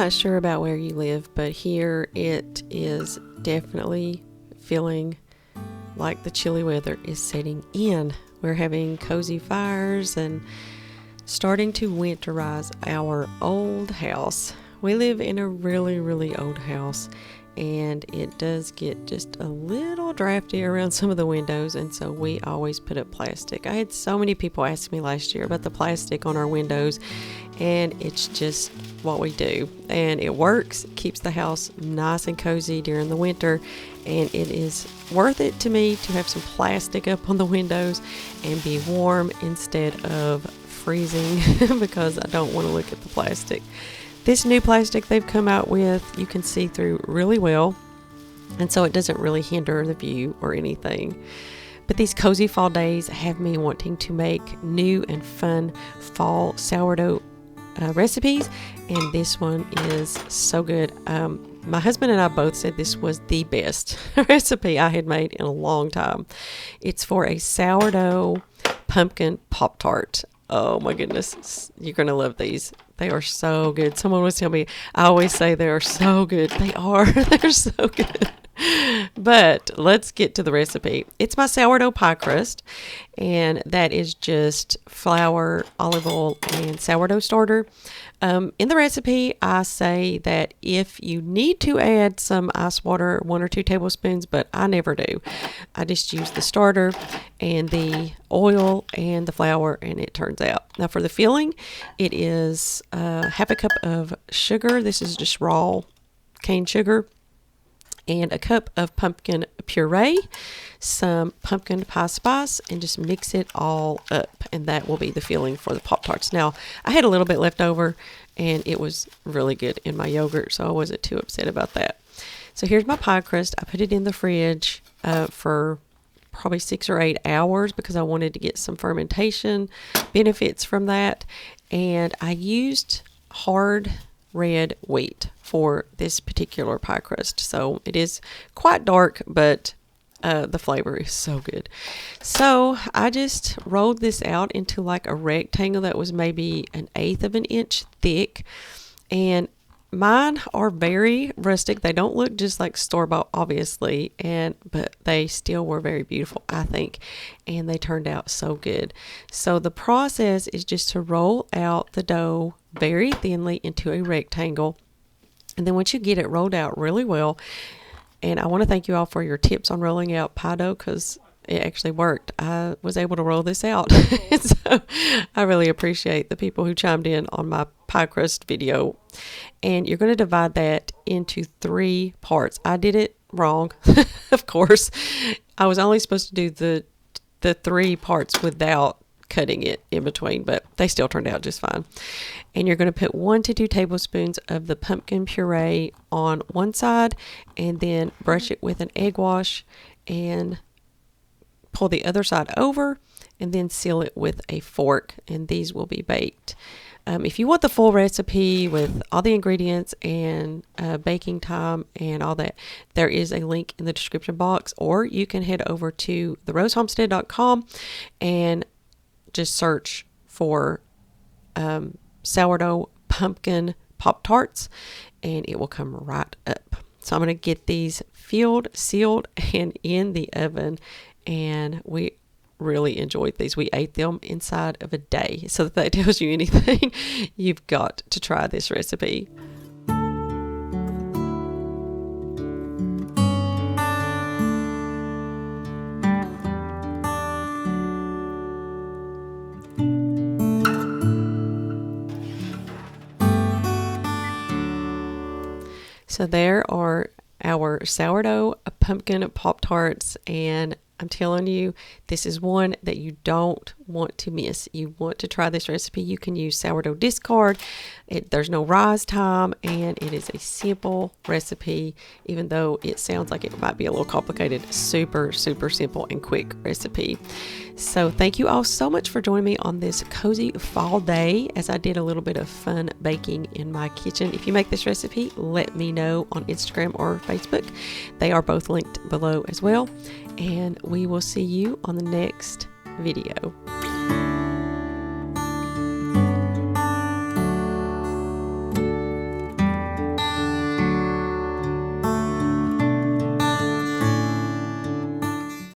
not sure about where you live, but here it is definitely feeling like the chilly weather is setting in. We're having cozy fires and starting to winterize our old house. We live in a really, really old house, and it does get just a little drafty around some of the windows, and so we always put up plastic. I had so many people ask me last year about the plastic on our windows, and it's just what we do, and it works. It keeps the house nice and cozy during the winter, and it is worth it to me to have some plastic up on the windows and be warm instead of freezing because I don't want to look at the plastic. This new plastic they've come out with, you can see through really well, and so it doesn't really hinder the view or anything. But these cozy fall days have me wanting to make new and fun fall sourdough recipes, and this one is so good. My husband and I both said this was the best recipe I had made in a long time. It's for a sourdough pumpkin Pop-Tart. Oh my goodness, you're going to love these. They are so good. Someone was telling me, I always say they are so good. They are. They're so good. But let's get to the recipe. It's my sourdough pie crust, and that is just flour, olive oil, and sourdough starter. In the recipe, I say that if you need to add some ice water, 1 or 2 tablespoons, but I never do. I just use the starter and the oil and the flour, and it turns out. Now for the filling, it is half a cup of sugar. This is just raw cane sugar, and a cup of pumpkin puree, some pumpkin pie spice, and just mix it all up, and that will be the filling for the Pop-Tarts. Now, I had a little bit left over, and it was really good in my yogurt, so I wasn't too upset about that. So here's my pie crust. I put it in the fridge for probably 6 or 8 hours because I wanted to get some fermentation benefits from that, and I used hard red wheat for this particular pie crust. So it is quite dark, but the flavor is so good. So I just rolled this out into like a rectangle that was maybe 1/8 of an inch thick, and mine are very rustic. They don't look just like store-bought, obviously, but they still were very beautiful, I think, and they turned out so good. So the process is just to roll out the dough very thinly into a rectangle, and then once you get it rolled out really well, and I want to thank you all for your tips on rolling out pie dough because it actually worked. I was able to roll this out. So I really appreciate the people who chimed in on my pie crust video. And you're going to divide that into 3 parts. I did it wrong, of course. I was only supposed to do the 3 parts without cutting it in between, but they still turned out just fine. And you're going to put 1 to 2 tablespoons of the pumpkin puree on one side, and then brush it with an egg wash and pull the other side over, and then seal it with a fork, and these will be baked. If you want the full recipe with all the ingredients and baking time and all that, there is a link in the description box, or you can head over to therosehomestead.com and just search for sourdough pumpkin Pop-Tarts, and it will come right up. So I'm going to get these filled, sealed, and in the oven, and we really enjoyed these. We ate them inside of a day. So if that tells you anything, you've got to try this recipe. So there are our sourdough pumpkin Pop-Tarts, and I'm telling you, this is one that you don't want to miss. You want to try this recipe. You can use sourdough discard. There's no rise time, and it is a simple recipe, even though it sounds like it might be a little complicated. Super, super simple and quick recipe. So thank you all so much for joining me on this cozy fall day as I did a little bit of fun baking in my kitchen. If you make this recipe, let me know on Instagram or Facebook. They are both linked below as well. And we will see you on the next video.